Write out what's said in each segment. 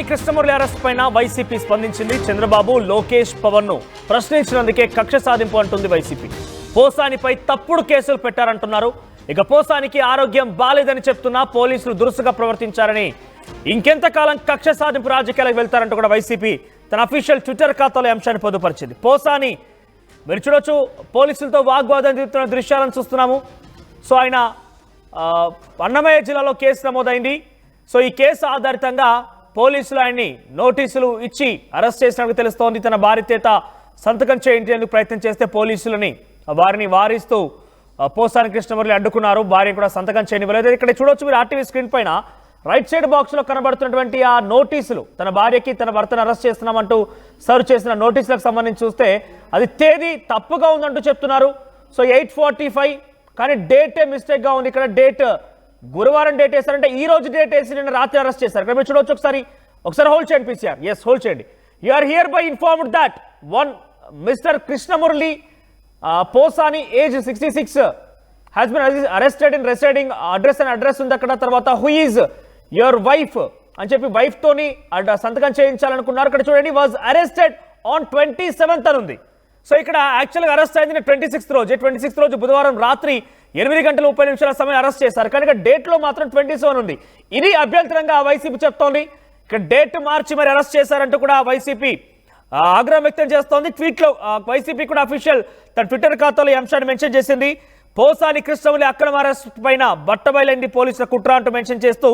Krishna Murali arrest పైన YCP స్పందించింది. చంద్రబాబు, లోకేష్, పవన్ ను ప్రశ్నించినందుకే కక్ష సాధింపు అంటుంది వైసీపీ. పోసానిపై తప్పుడు కేసులు పెట్టారంటున్నారు. ఇక పోసానికి ఆరోగ్యం బాలేదని చెప్తున్నా పోలీసులు దురుసుగా ప్రవర్తించారని, ఇంకెంతకాలం కక్ష సాధింపు రాజకీయాలకు వెళ్తారంటూ కూడా వైసీపీ తన అఫీషియల్ ట్విట్టర్ ఖాతాలో అంశాన్ని పొందుపరిచింది. పోసాని మీరు చూడొచ్చు, పోలీసులతో వాగ్వాదం జరుగుతున్న దృశ్యాలను చూస్తున్నాము. సో ఆయన అన్నమయ్య జిల్లాలో కేసు నమోదైంది. సో ఈ కేసు ఆధారితంగా పోలీసులు ఆయన్ని నోటీసులు ఇచ్చి అరెస్ట్ చేసినట్టు తెలుస్తోంది. తన భార్య చేత సంతకం చేయించేందుకు ప్రయత్నం చేస్తే పోలీసులని వారిని వారిస్తూ పోసాని కృష్ణమురళి అడ్డుకున్నారు. భార్య కూడా సంతకం చేయనివ్వలేదు. ఇక్కడ చూడొచ్చు మీరు ఆర్టీవీ స్క్రీన్ పైన రైట్ సైడ్ బాక్స్ లో కనబడుతున్నటువంటి ఆ నోటీసులు, తన భార్యకి తన భర్తను అరెస్ట్ చేస్తున్నామంటూ సర్వ్ చేసిన నోటీసులకు సంబంధించి చూస్తే అది తేదీ తప్పుగా ఉందంటూ చెప్తున్నారు. సో 8:45 కానీ డేటే మిస్టేక్ గా ఉంది. ఇక్కడ డేట్ గురువారం డేట్ వేశారంటే ఈ రోజు డేట్ వేసి నిన్న రాత్రి అరెస్ట్ చేశారు. ఇక్కడ మీరు చూడవచ్చు. ఒకసారి హోల్డ్ చేయండి పీసీఆర్. ఎస్, హోల్డ్ చేయండి. You are here by informed that one mister Krishnamurali Posani age 66 has been arrested in residing address ఉంది అక్కడ. తర్వాత హూ ఈజ్ యువర్ వైఫ్ అని చెప్పి వైఫ్ తోని సంతకం చేయించాలనుకున్నారు. ఇక్కడ చూడండి, వాజ్ అరెస్టెడ్ ఆన్ 27th అని ఉంది. సో ఇక్కడ యాక్చువల్గా అరెస్ట్ అయింది 26th రోజు బుధవారం రాత్రి 8:30 సమయం అరెస్ట్ చేశారు. కానీ డేట్ లో మాత్రం 27 ఉంది. ఇది అభ్యంతరంగా వైసీపీ చెప్తోంది. ఇక్కడ డేట్ మార్చి మరి అరెస్ట్ చేశారంటూ కూడా వైసీపీ ఆగ్రహం వ్యక్తం చేస్తోంది. ట్వీట్ లో వైసీపీ కూడా అఫీషియల్ తన ట్విట్టర్ ఖాతాలో ఈ అంశాన్ని మెన్షన్ చేసింది. పోసాని కృష్ణమురళి అక్రమ అరెస్ట్ పైన బట్టబయలైంది పోలీసుల కుట్ర అంటూ మెన్షన్ చేస్తూ,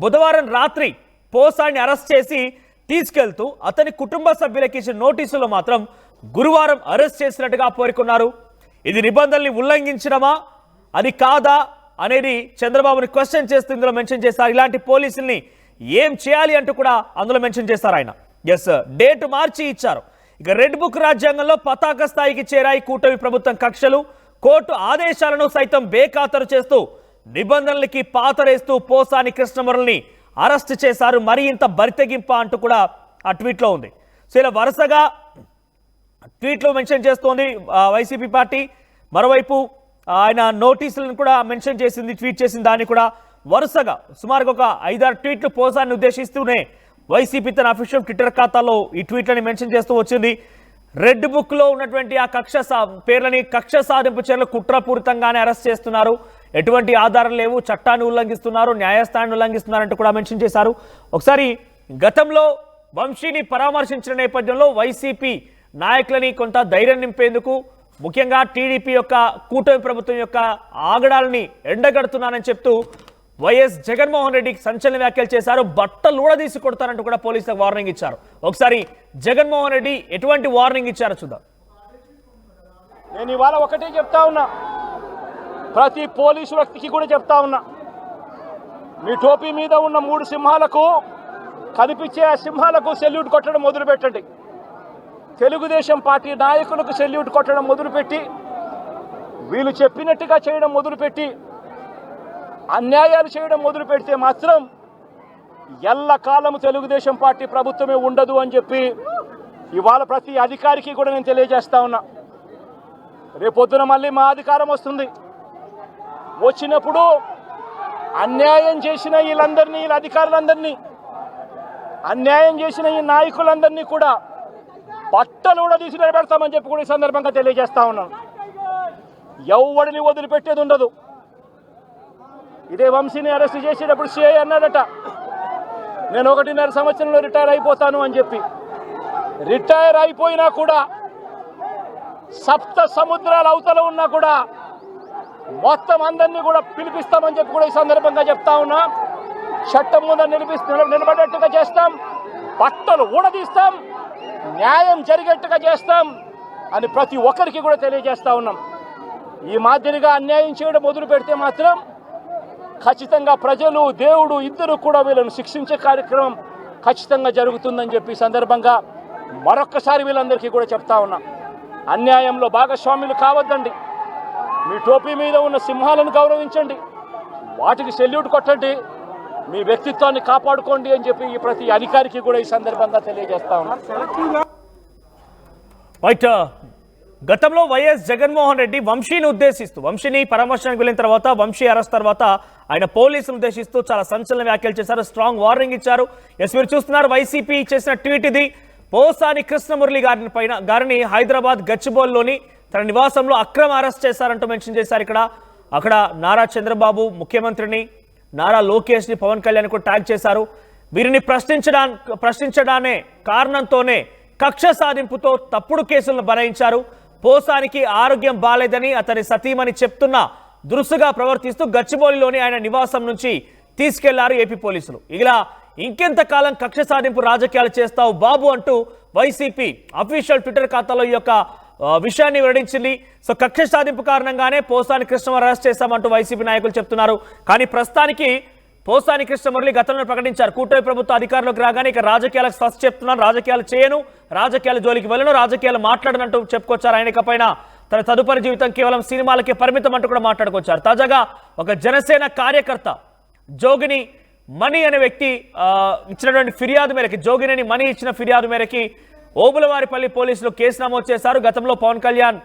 బుధవారం రాత్రి పోసాని అరెస్ట్ చేసి తీసుకెళ్తూ అతని కుటుంబ సభ్యులకి ఇచ్చిన నోటీసులో మాత్రం గురువారం అరెస్ట్ చేసినట్టుగా పేర్కొన్నారు. ఇది నిబంధనల్ని ఉల్లంఘించడమా అది కాదా అనేది చంద్రబాబుని క్వశ్చన్ చేస్తూ ఇందులో మెన్షన్ చేశారు. ఇలాంటి పోలీసుల్ని ఏం చేయాలి అంటూ కూడా అందులో మెన్షన్ చేశారు ఆయన. ఎస్, డేట్ మార్చి ఇచ్చారు. ఇక రెడ్ బుక్ రాజ్యాంగంలో పతాక స్థాయికి చేరాయి కూటమి ప్రభుత్వం కక్షలు. కోర్టు ఆదేశాలను సైతం బేఖాతరు చేస్తూ నిబంధనలకి పాతరేస్తూ పోసాని కృష్ణమురళిని అరెస్ట్ చేశారు. మరి ఇంత బరితెగింప అంటూ కూడా ఆ ట్వీట్లో ఉంది. సో ఇలా వరుసగా ట్వీట్లో మెన్షన్ చేస్తోంది వైసీపీ పార్టీ. మరోవైపు ఆయన నోటీసులను కూడా మెన్షన్ చేసింది, ట్వీట్ చేసింది. దాన్ని కూడా వరుసగా సుమారుగా ఒక 5-6 ట్వీట్లు పోసాన్ని ఉద్దేశిస్తూనే వైసీపీ తన అఫీషియల్ ట్విట్టర్ ఖాతాలో ఈ ట్వీట్లని మెన్షన్ చేస్తూ వచ్చింది. రెడ్ బుక్ లో ఉన్నటువంటి ఆ పేర్లని కక్ష సాధింపు చర్యలు కుట్రపూరితంగానే అరెస్ట్ చేస్తున్నారు. ఎటువంటి ఆధారం లేవు, చట్టాన్ని ఉల్లంఘిస్తున్నారు, న్యాయస్థానాన్ని ఉల్లంఘిస్తున్నారంటూ కూడా మెన్షన్ చేశారు. ఒకసారి గతంలో వంశీని పరామర్శించిన నేపథ్యంలో వైసీపీ నాయకులని కొంత ధైర్యం నింపేందుకు, ముఖ్యంగా టీడీపీ యొక్క కూటమి ప్రభుత్వం యొక్క ఆగడాలని ఎండగడుతున్నానని చెప్తూ వైఎస్ జగన్మోహన్ రెడ్డికి సంచలన వ్యాఖ్యలు చేశారు. బట్టలు ఊడదీసి కొడతారంటూ కూడా పోలీసులకు వార్నింగ్ ఇచ్చారు. ఒకసారి జగన్మోహన్ రెడ్డి ఎటువంటి వార్నింగ్ ఇచ్చారో చూద్దాం. నేను ఇవాళ ఒకటే చెప్తా ఉన్నా, ప్రతి పోలీసు వ్యక్తికి కూడా చెప్తా ఉన్నా, మీ టోపీ మీద ఉన్న 3 సింహాలకు కనిపించే ఆ సింహాలకు సెల్యూట్ కొట్టడం మొదలుపెట్టండి. తెలుగుదేశం పార్టీ నాయకులకు సెల్యూట్ కొట్టడం మొదలుపెట్టి, వీళ్ళు చెప్పినట్టుగా చేయడం మొదలుపెట్టి, అన్యాయాలు చేయడం మొదలు పెడితే మాత్రం ఎల్లకాలము తెలుగుదేశం పార్టీ ప్రభుత్వమే ఉండదు అని చెప్పి ఇవాళ ప్రతి అధికారికి కూడా నేను తెలియజేస్తా ఉన్నా. రేపొద్దున మళ్ళీ మా అధికారం వస్తుంది. వచ్చినప్పుడు అన్యాయం చేసిన వీళ్ళందరినీ, వీళ్ళ అధికారులందరినీ, అన్యాయం చేసిన ఈ నాయకులందరినీ కూడా బట్టలు కూడా తీసి నిలబెడతామని చెప్పి కూడా ఈ సందర్భంగా తెలియజేస్తా ఉన్నాను. ఎవడిని వదిలిపెట్టేది ఉండదు. ఇదే వంశీని అరెస్ట్ చేసేటప్పుడు సిఐ అన్నాడట, నేను 1.5 సంవత్సరంలో రిటైర్ అయిపోతాను అని చెప్పి. రిటైర్ అయిపోయినా కూడా, సప్త సముద్రాల అవతల ఉన్నా కూడా మొత్తం అందరినీ కూడా పిలిపిస్తామని చెప్పి కూడా ఈ సందర్భంగా చెప్తా ఉన్నా. చట్టం ముందు నిలబడేట్టుగా చేస్తాం, బట్టలు ఊడదీస్తాం, న్యాయం జరిగేట్టుగా చేస్తాం అని ప్రతి ఒక్కరికి కూడా తెలియజేస్తా ఉన్నాం. ఈ మాదిరిగా అన్యాయం చేయడం మొదలు పెడితే మాత్రం ఖచ్చితంగా ప్రజలు, దేవుడు ఇద్దరు కూడా వీళ్ళను శిక్షించే కార్యక్రమం ఖచ్చితంగా జరుగుతుందని చెప్పి సందర్భంగా మరొక్కసారి వీళ్ళందరికీ కూడా చెప్తా ఉన్నా. అన్యాయంలో భాగస్వాములు కావద్దండి. మీ టోపీ మీద ఉన్న సింహాలను గౌరవించండి, వాటికి సెల్యూట్ కొట్టండి, మీ వ్యక్తిత్వాన్ని కాపాడుకోండి అని చెప్పి ఈ ప్రతి అధికారికి కూడా ఈ సందర్భంగా తెలియజేస్తా ఉన్నా. గతంలో వైఎస్ జగన్మోహన్ రెడ్డి వంశీని ఉద్దేశిస్తూ, వంశీని పరామర్శనానికి వెళ్ళిన తర్వాత, వంశీ అరెస్ట్ తర్వాత ఆయన పోలీసులను ఉద్దేశిస్తూ చాలా సంచలన వ్యాఖ్యలు చేశారు, స్ట్రాంగ్ వార్నింగ్ ఇచ్చారు. ఎస్, మీరు చూస్తున్నారు వైసీపీ చేసిన ట్వీట్ ఇది. పోసాని కృష్ణమురళి గారిని హైదరాబాద్ గచ్చిబౌలిలోని తన నివాసంలో అక్రమ అరెస్ట్ చేశారంటూ మెన్షన్ చేశారు. అక్కడ నారా చంద్రబాబు ముఖ్యమంత్రిని, నారా లోకేష్ ని, పవన్ కళ్యాణ్ కూడా ట్యాగ్ చేశారు. వీరిని ప్రశ్నించడానే కారణంతోనే కక్ష సాధింపుతో తప్పుడు కేసులను బనాయించారు. పోసానికి ఆరోగ్యం బాలేదని అతని సతీమణి చెప్తున్నా దురుసుగా ప్రవర్తిస్తూ గచ్చిబౌలిలోని ఆయన నివాసం నుంచి తీసుకెళ్లారు ఏపీ పోలీసులు. ఇలా ఇంకెంతకాలం కక్ష సాధింపు రాజకీయాలు చేస్తావు బాబు అంటూ వైసీపీ అఫీషియల్ ట్విట్టర్ ఖాతాలో ఈ యొక్క విషయాన్ని వెల్లడించింది. సో కక్ష సాధింపు కారణంగానే పోసాని కృష్ణమురళి అరెస్ట్ చేశామంటూ వైసీపీ నాయకులు చెప్తున్నారు. కానీ ప్రస్తుతానికి పోసాని కృష్ణమురళి గతంలో ప్రకటించారు, కూటమి ప్రభుత్వం అధికారంలోకి రాగానే ఇక రాజకీయాలకు ఫస్ట్ చెప్తున్నారు, రాజకీయాలు చేయను, రాజకీయాల జోలికి వెళ్ళను, రాజకీయాలు మాట్లాడనంటూ చెప్పుకొచ్చారు. ఆయన ఇకపైన తన తదుపరి జీవితం కేవలం సినిమాలకే పరిమితం అంటూ కూడా మాట్లాడుకొచ్చారు. తాజాగా ఒక జనసేన కార్యకర్త జోగిని మణి అనే వ్యక్తి ఇచ్చినటువంటి ఫిర్యాదు మేరకి, జోగిని మణి ఇచ్చిన ఫిర్యాదు మేరకి ఓబులవారిపల్లి పోలీసులు కేసు నమోదు చేశారు. గతంలో పవన్ కళ్యాణ్,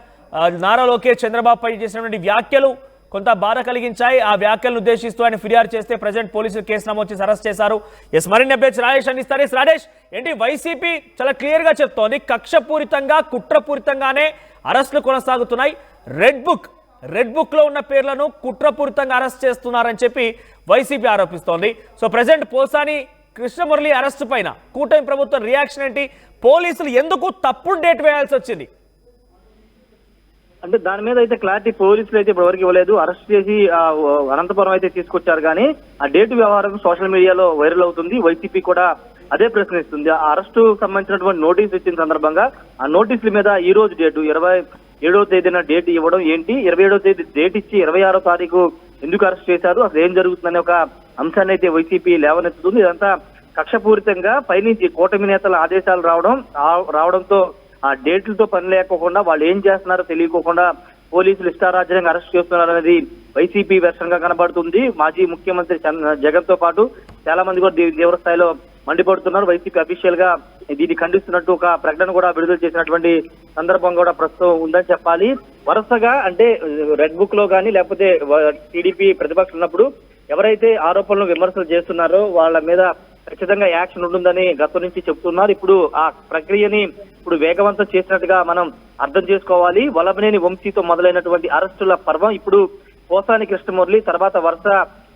నారా లోకేష్, చంద్రబాబుపై చేసినటువంటి వ్యాఖ్యలు కొంత బాధ కలిగించాయి. ఆ వ్యాఖ్యలను ఉద్దేశిస్తూ ఆయన ఫిర్యాదు చేస్తే ప్రజెంట్ పోలీసులు కేసు నమోదు చేసి అరెస్ట్ చేశారు. ఎస్, మరిన్ని అప్డేట్స్ రాజేష్ అందిస్తారు. రాజేష్, ఏంటి వైసీపీ చాలా క్లియర్ గా చెప్తోంది, కక్షపూరితంగా కుట్రపూరితంగానే అరెస్టులు కొనసాగుతున్నాయి. రెడ్ బుక్ లో ఉన్న పేర్లను కుట్రపూరితంగా అరెస్ట్ చేస్తున్నారని చెప్పి వైసీపీ ఆరోపిస్తోంది. So present Posani Krishnamurali arrest పైన కూటమి ప్రభుత్వం రియాక్షన్ ఏంటి? పోలీసులు ఎందుకు తప్పుడు డేట్ వేయాల్సి వచ్చింది? అంటే దాని మీద అయితే క్లారిటీ పోలీసులు అయితే ఇప్పటివరకు ఇవ్వలేదు. అరెస్ట్ చేసి అనంతపురం అయితే తీసుకొచ్చారు, కానీ ఆ డేట్ వ్యవహారం సోషల్ మీడియాలో వైరల్ అవుతుంది. వైసీపీ కూడా అదే ప్రశ్నిస్తుంది. ఆ అరెస్టు సంబంధించినటువంటి నోటీస్ ఇచ్చిన సందర్భంగా ఆ నోటీసుల మీద ఈ రోజు డేటు 27వ తేదీన డేట్ ఇవ్వడం ఏంటి, 27వ తేదీ డేట్ ఇచ్చి 26వ తారీఖు ఎందుకు అరెస్ట్ చేశారు, అసలు ఏం జరుగుతుందనే ఒక అంశాన్ని అయితే వైసీపీ లేవనెత్తుతుంది. ఇదంతా కక్షపూరితంగా పైనుంచి కూటమి నేతల ఆదేశాలు రావడంతో ఆ డేట్లతో పని లేకోకుండా వాళ్ళు ఏం చేస్తున్నారో తెలియకోకుండా పోలీసులు ఇష్టారాజ్యంగా అరెస్ట్ చేస్తున్నారు అనేది వైసీపీ వెర్షన్ గా కనబడుతుంది. మాజీ ముఖ్యమంత్రి జగన్ తో పాటు చాలా మంది కూడా తీవ్ర స్థాయిలో మండిపడుతున్నారు. వైసీపీ అఫీషియల్ గా దీన్ని ఖండిస్తున్నట్టు ఒక ప్రకటన కూడా విడుదల చేసినటువంటి సందర్భం కూడా ప్రస్తుతం ఉందని చెప్పాలి. వరుసగా అంటే రెడ్ బుక్ లో కానీ లేకపోతే టీడీపీ ప్రతిపక్షం ఉన్నప్పుడు ఎవరైతే ఆరోపణలు విమర్శలు చేస్తున్నారో వాళ్ళ మీద ఖచ్చితంగా యాక్షన్ ఉంటుందని గతం నుంచి చెప్తున్నారు. ఇప్పుడు ఆ ప్రక్రియని ఇప్పుడు వేగవంతం చేసినట్టుగా మనం అర్థం చేసుకోవాలి. వల్లభనేని వంశీతో మొదలైనటువంటి అరెస్టుల పర్వం ఇప్పుడు పోసాని కృష్ణమురళి తర్వాత వరుస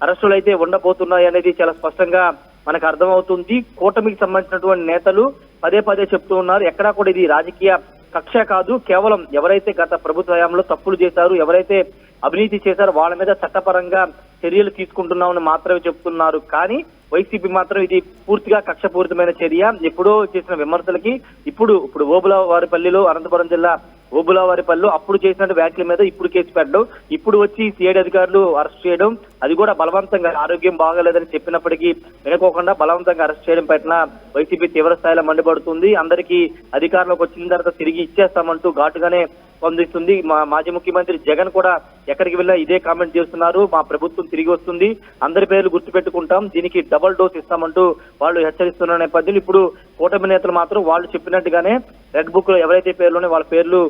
అరెస్టులు అయితే ఉండబోతున్నాయి అనేది చాలా స్పష్టంగా మనకు అర్థమవుతుంది. కూటమికి సంబంధించినటువంటి నేతలు పదే చెప్తూ ఉన్నారు, ఎక్కడా కూడా ఇది రాజకీయ కక్ష కాదు, కేవలం ఎవరైతే గత ప్రభుత్వ హయాంలో తప్పులు చేశారు, ఎవరైతే అవినీతి చేశారో వాళ్ళ మీద చట్టపరంగా చర్యలు తీసుకుంటున్నామని మాత్రమే చెప్తున్నారు. కానీ వైసీపీ మాత్రం ఇది పూర్తిగా కక్షపూరితమైన చర్య. ఎప్పుడో చేసిన విమర్శలకి ఇప్పుడు ఓబులవారిపల్లిలో, అనంతపురం జిల్లా ఓబులవారిపల్లిలో అప్పుడు చేసిన వ్యాఖ్యల మీద ఇప్పుడు కేసు పెట్టడం, ఇప్పుడు వచ్చి సిఐడి అధికారులు అరెస్ట్ చేయడం, అది కూడా బలవంతంగా ఆరోగ్యం బాగాలేదని చెప్పినప్పటికీ వినుకోకుండా బలవంతంగా అరెస్ట్ చేయడం పట్ల వైసీపీ తీవ్ర స్థాయిలో మండిపడుతుంది. అందరికీ అధికారంలోకి వచ్చిన తర్వాత తిరిగి ఇచ్చేస్తామంటూ ఘాటుగానే స్పందిస్తుంది. మాజీ ముఖ్యమంత్రి జగన్ కూడా ఎక్కడికి వెళ్ళా ఇదే కామెంట్ చేస్తున్నారు, మా ప్రభుత్వం తిరిగి వస్తుంది, అందరి పేర్లు గుర్తుపెట్టుకుంటాం, దీనికి డబుల్ డోస్ ఇస్తామంటూ వాళ్ళు హెచ్చరిస్తున్న నేపథ్యంలో ఇప్పుడు కూటమి నేతలు మాత్రం వాళ్ళు చెప్పినట్టుగానే రెడ్ బుక్ లో ఎవరైతే పేర్లోనే వాళ్ళ పేర్లు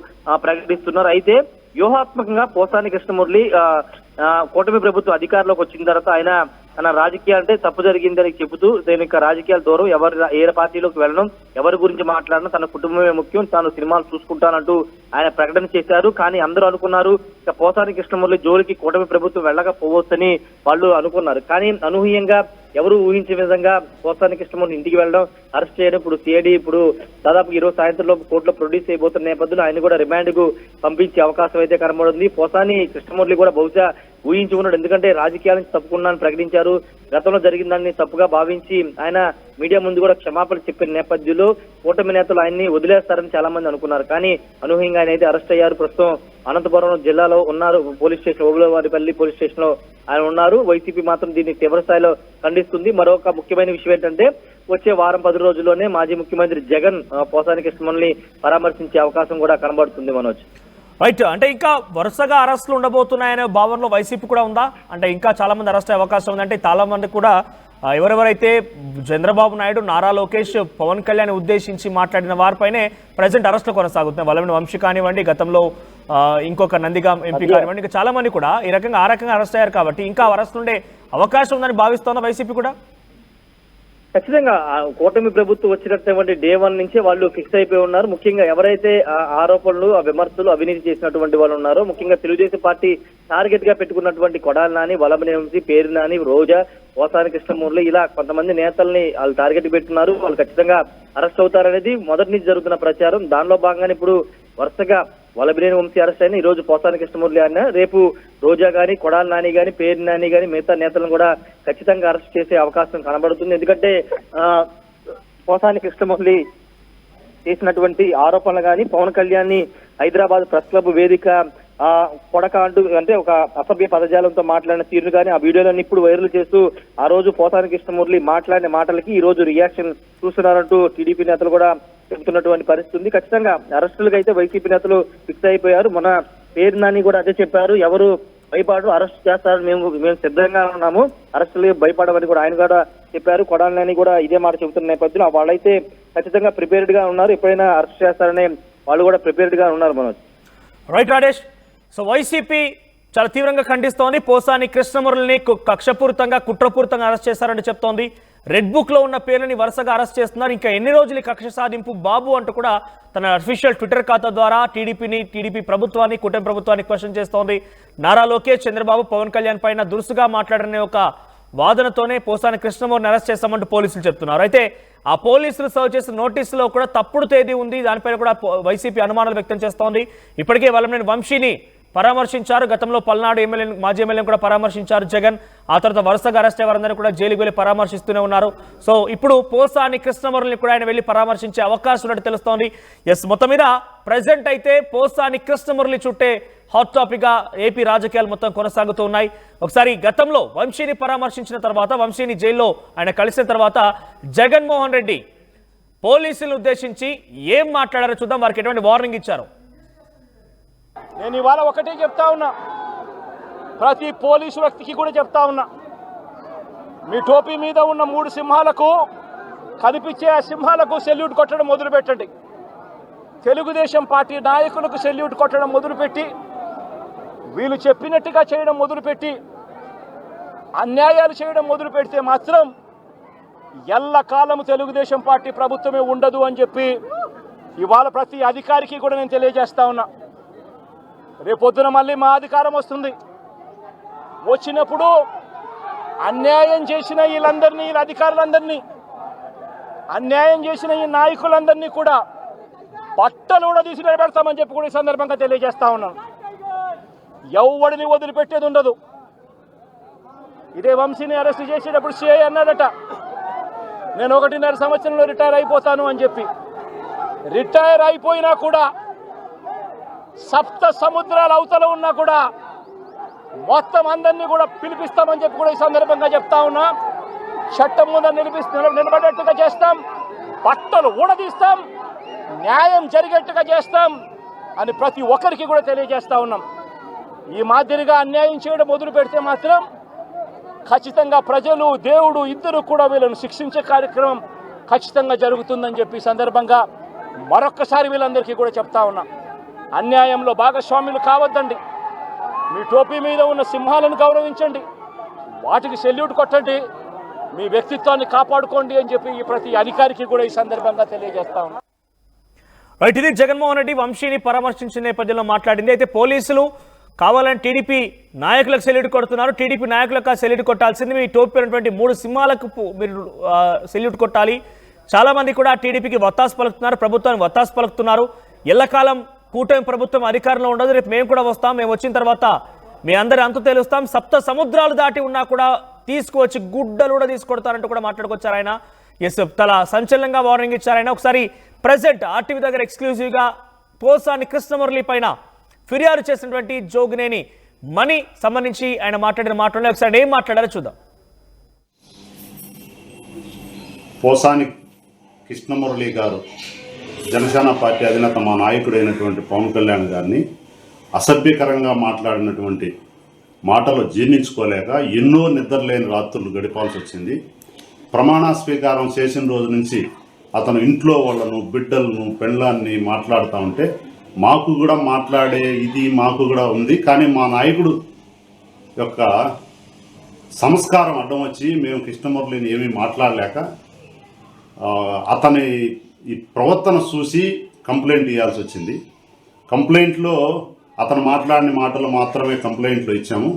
ప్రకటిస్తున్నారు. అయితే వ్యూహాత్మకంగా పోసాని కృష్ణమురళి కూటమి ప్రభుత్వం అధికారంలోకి వచ్చిన తర్వాత ఆయన తన రాజకీయాలు అంటే తప్పు జరిగిందని చెబుతూ దీని రాజకీయాల దూరం, ఏ పార్టీలోకి వెళ్ళడం, ఎవరి గురించి మాట్లాడడం, తన కుటుంబమే ముఖ్యం, తాను సినిమాలు చూసుకుంటానంటూ ఆయన ప్రకటన చేశారు. కానీ అందరూ అనుకున్నారు ఇక పోసాని కృష్ణమురళి జోలికి కూటమి ప్రభుత్వం వెళ్ళకపోవచ్చని వాళ్ళు అనుకున్నారు. కానీ అనూహ్యంగా ఎవరు ఊహించే విధంగా పోసాని కృష్ణమురళి ఇంటికి వెళ్ళడం, అరెస్ట్ చేయడం, ఇప్పుడు సిఐడి ఇప్పుడు దాదాపు ఈరోజు సాయంత్రంలో కోర్టులో ప్రొడ్యూస్ అయిపోతున్న నేపథ్యంలో ఆయన కూడా రిమాండ్ కు పంపించే అవకాశం అయితే కనబడింది. పోసాని కృష్ణమురళి కూడా బహుశా ఊహించి ఉన్నాడు, ఎందుకంటే రాజకీయాల నుంచి తప్పుకున్నాను ప్రకటించారు. గతంలో జరిగిన దాన్ని తప్పుగా భావించి ఆయన మీడియా ముందు కూడా క్షమాపణ చెప్పిన నేపథ్యంలో కూటమి నేతలు ఆయన్ని వదిలేస్తారని చాలా మంది అనుకున్నారు. కానీ అనూహ్యంగా ఆయన అయితే అరెస్ట్ అయ్యారు. ప్రస్తుతం అనంతపురం జిల్లాలో ఉన్నారు, police station Obulavaripalli police station లో ఆయన ఉన్నారు. వైసీపీ మాత్రం దీన్ని తీవ్ర స్థాయిలో ఖండిస్తుంది. మరొక ముఖ్యమైన విషయం ఏంటంటే వచ్చే వారం 10 రోజుల్లోనే మాజీ ముఖ్యమంత్రి జగన్ పోసాని కృష్ణమురళిని పరామర్శించే అవకాశం కూడా కనబడుతుంది. మనోజ్, రైట్, అంటే ఇంకా వరుసగా అరెస్టులు ఉండబోతున్నాయనే భావనలో వైసీపీ కూడా ఉందా? అంటే ఇంకా చాలా మంది అరెస్ట్ అయ్యే అవకాశం ఉంది, అంటే చాలా మంది కూడా ఎవరెవరైతే చంద్రబాబు నాయుడు, నారా లోకేష్, పవన్ కళ్యాణ్ ఉద్దేశించి మాట్లాడిన వారిపైనే ప్రజెంట్ అరెస్టులు కొనసాగుతున్నాయి. వల్లభనేని వంశీ కానివ్వండి, గతంలో ఇంకొక నందిగాం ఎంపీ కానివ్వండి, ఇంకా చాలా మంది కూడా ఈ రకంగా ఆ రకంగా అరెస్ట్ అయ్యారు. కాబట్టి ఇంకా అరెస్ట్ ఉండే అవకాశం ఉందని భావిస్తోందా వైసీపీ కూడా? ఖచ్చితంగా కూటమి ప్రభుత్వం వచ్చినటువంటి డే 1 నుంచే వాళ్ళు ఫిక్స్ అయిపోయి ఉన్నారు. ముఖ్యంగా ఎవరైతే ఆరోపణలు, విమర్శలు, అవినీతి చేసినటువంటి వాళ్ళు ఉన్నారో, ముఖ్యంగా తెలుగుదేశం పార్టీ టార్గెట్ గా పెట్టుకున్నటువంటి కొడాలి నాని, వల్లభనేని వంశీ, పేరు నాని, రోజా, పోసాని కృష్ణమూర్తి, ఇలా కొంతమంది నేతల్ని వాళ్ళు టార్గెట్ పెట్టుకున్నారు. వాళ్ళు ఖచ్చితంగా అరెస్ట్ అవుతారనేది మొదటి నుంచి జరుగుతున్న ప్రచారం. దానిలో భాగంగానే ఇప్పుడు వరుసగా వల్లభనేని వంశీ అరెస్ట్ అయినా, ఈ రోజు పోసాని కృష్ణమూర్తి అయినా, రేపు రోజా గాని, కొడాలి నాని గాని, పేరు నాని గాని, మిగతా నేతలను కూడా ఖచ్చితంగా అరెస్ట్ చేసే అవకాశం కనబడుతుంది. ఎందుకంటే పోసాని కృష్ణమూర్తి చేసినటువంటి ఆరోపణలు కానీ, పవన్ కళ్యాణ్ ని హైదరాబాద్ ప్రెస్ క్లబ్ వేదిక కొడక అంటూ అంటే ఒక అసభ్య పదజాలంతో మాట్లాడిన తీరును కానీ ఆ వీడియోలను ఇప్పుడు వైరల్ చేస్తూ ఆ రోజు పోసాని కృష్ణమూర్తి మాట్లాడిన మాటలకి ఈ రోజు రియాక్షన్ చూస్తున్నారంటూ టీడీపీ నేతలు కూడా చెబుతున్నటువంటి పరిస్థితి ఉంది. ఖచ్చితంగా అరెస్టులకు అయితే వైసీపీ నేతలు ఫిక్స్ అయిపోయారు. మన పేరు నాని కూడా అదే చెప్పారు, ఎవరు భయపడు అరెస్ట్ చేస్తారు, మేము సిద్ధంగా ఉన్నాము, అరెస్టులు భయపడమని కూడా ఆయన కూడా చెప్పారు. కొడాలి నాని కూడా ఇదే మాట చెబుతున్న నేపథ్యంలో వాళ్ళైతే ఖచ్చితంగా ప్రిపేర్డ్ గా ఉన్నారు, ఎప్పుడైనా అరెస్ట్ చేస్తారనే వాళ్ళు కూడా ప్రిపేర్డ్ గా ఉన్నారు. Manoj. Right Rajesh. So YCP చాలా తీవ్రంగా ఖండిస్తోంది. పోసాని కృష్ణమురళిని కక్షపూరితంగా, కుట్రపూరితంగా అరెస్ట్ చేశారని చెప్తోంది. రెడ్ బుక్ లో ఉన్న పేర్లని వరుసగా అరెస్ట్ చేస్తున్నారు. ఇంకా ఎన్ని రోజులు కక్ష సాధింపు బాబు అంటూ కూడా తన అఫీషియల్ ట్విట్టర్ ఖాతా ద్వారా టీడీపీ ప్రభుత్వాన్ని, కూటమి ప్రభుత్వాన్ని క్వశ్చన్ చేస్తోంది. నారా లోకేష్, చంద్రబాబు, పవన్ కళ్యాణ్ పైన దురుసుగా మాట్లాడనే ఒక వాదనతోనే పోసాని కృష్ణమూర్తిని అరెస్ట్ చేస్తామంటూ పోలీసులు చెప్తున్నారు. అయితే ఆ పోలీసులు సర్వ్ చేసిన నోటీసులో కూడా తప్పుడు తేదీ ఉంది. దానిపైన కూడా వైసీపీ అనుమానాలు వ్యక్తం చేస్తోంది. ఇప్పటికే వల్లభనేని వంశీని పరామర్శించారు. గతంలో పల్నాడు మాజీ ఎమ్మెల్యేని కూడా పరామర్శించారు జగన్. ఆ తర్వాత వరుసగా అరెస్ట్ అయ్యే వారందరూ కూడా జైలుకి వెళ్ళి పరామర్శిస్తూనే ఉన్నారు. సో ఇప్పుడు పోసాని కృష్ణమూర్తిని కూడా ఆయన వెళ్ళి పరామర్శించే అవకాశం ఉన్నట్టు తెలుస్తోంది. మొత్తం మీద ప్రెసెంట్ అయితే పోసాని కృష్ణమూర్తి చుట్టే హాట్ టాపిక్ గా ఏపీ రాజకీయాలు మొత్తం కొనసాగుతూ ఉన్నాయి. ఒకసారి గతంలో వంశీని పరామర్శించిన తర్వాత, వంశీని జైల్లో ఆయన కలిసిన తర్వాత జగన్మోహన్ రెడ్డి పోలీసులను ఉద్దేశించి ఏం మాట్లాడారో చూద్దాం. వారికి ఎటువంటి వార్నింగ్ ఇచ్చారు. నేను ఇవాళ ఒకటే చెప్తా ఉన్నా, ప్రతి పోలీసు వ్యక్తికి కూడా చెప్తా ఉన్నా, మీ టోపీ మీద ఉన్న 3 సింహాలకు కనిపించే ఆ సింహాలకు సెల్యూట్ కొట్టడం మొదలుపెట్టండి. తెలుగుదేశం పార్టీ నాయకులకు సెల్యూట్ కొట్టడం మొదలుపెట్టి, వీళ్ళు చెప్పినట్టుగా చేయడం మొదలుపెట్టి, అన్యాయాలు చేయడం మొదలు పెడితే మాత్రం ఎల్లకాలం తెలుగుదేశం పార్టీ ప్రభుత్వమే ఉండదు అని చెప్పి ఇవాళ ప్రతి అధికారికి కూడా నేను తెలియజేస్తా ఉన్నా. రేపొద్దున మళ్ళీ మా అధికారం వస్తుంది. వచ్చినప్పుడు అన్యాయం చేసిన వీళ్ళందరినీ, వీళ్ళ అధికారులందరినీ, అన్యాయం చేసిన ఈ నాయకులందరినీ కూడా బట్టలు కూడా తీసి నిలబెడతామని చెప్పి కూడా ఈ సందర్భంగా తెలియజేస్తా ఉన్నాను. ఎవడిని వదిలిపెట్టేది ఉండదు. ఇదే వంశీని అరెస్ట్ చేసేటప్పుడు సిఐ అన్నాడట, నేను 1.5 సంవత్సరంలో రిటైర్ అయిపోతాను అని చెప్పి. రిటైర్ అయిపోయినా కూడా, సప్త సముద్రాల అవతల ఉన్నా కూడా మొత్తం అందరినీ కూడా పిలిపిస్తామని చెప్పి కూడా ఈ సందర్భంగా చెప్తా ఉన్నా. చట్టం ముందు నిలబడేట్టుగా చేస్తాం, బట్టలు ఊడదీస్తాం, న్యాయం జరిగేట్టుగా చేస్తాం అని ప్రతి ఒక్కరికి కూడా తెలియజేస్తా ఉన్నాం. ఈ మాదిరిగా అన్యాయం చేయడం మొదలు పెడితే మాత్రం ఖచ్చితంగా ప్రజలు, దేవుడు ఇద్దరు కూడా వీళ్ళను శిక్షించే కార్యక్రమం ఖచ్చితంగా జరుగుతుందని చెప్పి సందర్భంగా మరొక్కసారి వీళ్ళందరికీ కూడా చెప్తా ఉన్నా. అన్యాయంలో భాగస్వాములు కావద్దండి. మీ టోపీ మీద ఉన్న సింహాలను గౌరవించండి, వాటికి సెల్యూట్ కొట్టండి, మీ వ్యక్తిత్వాన్ని కాపాడుకోండి అని చెప్పి ఈ ప్రతి అధికారికి కూడా ఈ సందర్భంగా తెలియజేస్తా ఉన్నా. రైట్, ఇది జగన్మోహన్ రెడ్డి వంశీని పరామర్శించిన నేపథ్యంలో మాట్లాడింది. అయితే పోలీసులు కావాలని టీడీపీ నాయకులకు సెల్యూట్ కొడుతున్నారు. టీడీపీ నాయకులకు సెల్యూట్ కొట్టాల్సింది. మీ టోపీ ఉన్నటువంటి 3 సింహాలకు మీరు సెల్యూట్ కొట్టాలి. చాలా మంది కూడా టీడీపీకి వత్తాసు పలుకుతున్నారు, ప్రభుత్వానికి వత్తాసు పలుకుతున్నారు. ఎల్లకాలం కూటమి ప్రభుత్వం అధికారంలో ఉండదు, రేపు మేము కూడా వస్తాం, మేము వచ్చిన తర్వాత మీ అందరి అంతు తెలుస్తాం, సప్త సముద్రాలు దాటి ఉన్నా కూడా తీసుకువచ్చి గుడ్డలు కూడా తీసుకొడతారంటూ కూడా మాట్లాడుకొచ్చారు ఆయన. చాలా సంచలనంగా వార్నింగ్ ఇచ్చారు ఆయన. ఒకసారి ప్రెసెంట్ ఆర్టీవీ దగ్గర ఎక్స్క్లూజివ్గా పోసాని కృష్ణమూర్తి పైన ఫిర్యాదు చేసినటువంటి జోగినేని మనీ సంబంధించి ఆయన మాట్లాడిన మాటల్లో ఒకసారి ఏం మాట్లాడారో చూద్దాం. పోసాని కృష్ణమురళి గారు జనసేన పార్టీ అధినేత మా నాయకుడైనటువంటి పవన్ కళ్యాణ్ గారిని అసభ్యకరంగా మాట్లాడినటువంటి మాటలు జీర్ణించుకోలేక ఎన్నో నిద్రలేని రాత్రులు గడిపాల్సి వచ్చింది. ప్రమాణ స్వీకారం చేసిన రోజు నుంచి అతను ఇంట్లో వాళ్ళను, బిడ్డలను, పెండ్లాన్ని మాట్లాడుతూ ఉంటే మాకు కూడా మాట్లాడే ఇది మాకు కూడా ఉంది. కానీ మా నాయకుడు యొక్క సంస్కారం అడ్డం వచ్చి మేము కృష్ణమురళిని ఏమీ మాట్లాడలేక అతని ఈ ప్రవర్తన చూసి కంప్లైంట్ ఇవ్వాల్సి వచ్చింది. కంప్లైంట్లో అతను మాట్లాడిన మాటలు మాత్రమే కంప్లైంట్లో ఇచ్చాము.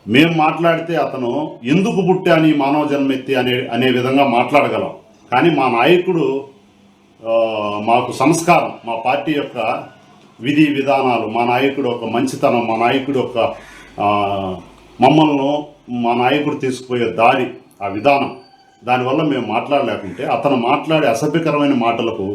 మేము మాట్లాడితే అతను ఎందుకు పుట్టాని మానవ జన్మెత్తి అనే విధంగా మాట్లాడగలం. కానీ మా నాయకుడు మాకు సంస్కారం, మా పార్టీ యొక్క విధి విధానాలు, మా నాయకుడు యొక్క మంచితనం, మా నాయకుడు యొక్క మమ్మల్ని మా నాయకుడు తీసుకుపోయే దారి, ఆ విధానం, దానివల్ల మేము మాట్లాడలేకుంటే అతను మాట్లాడే అసభ్యకరమైన మాటలకు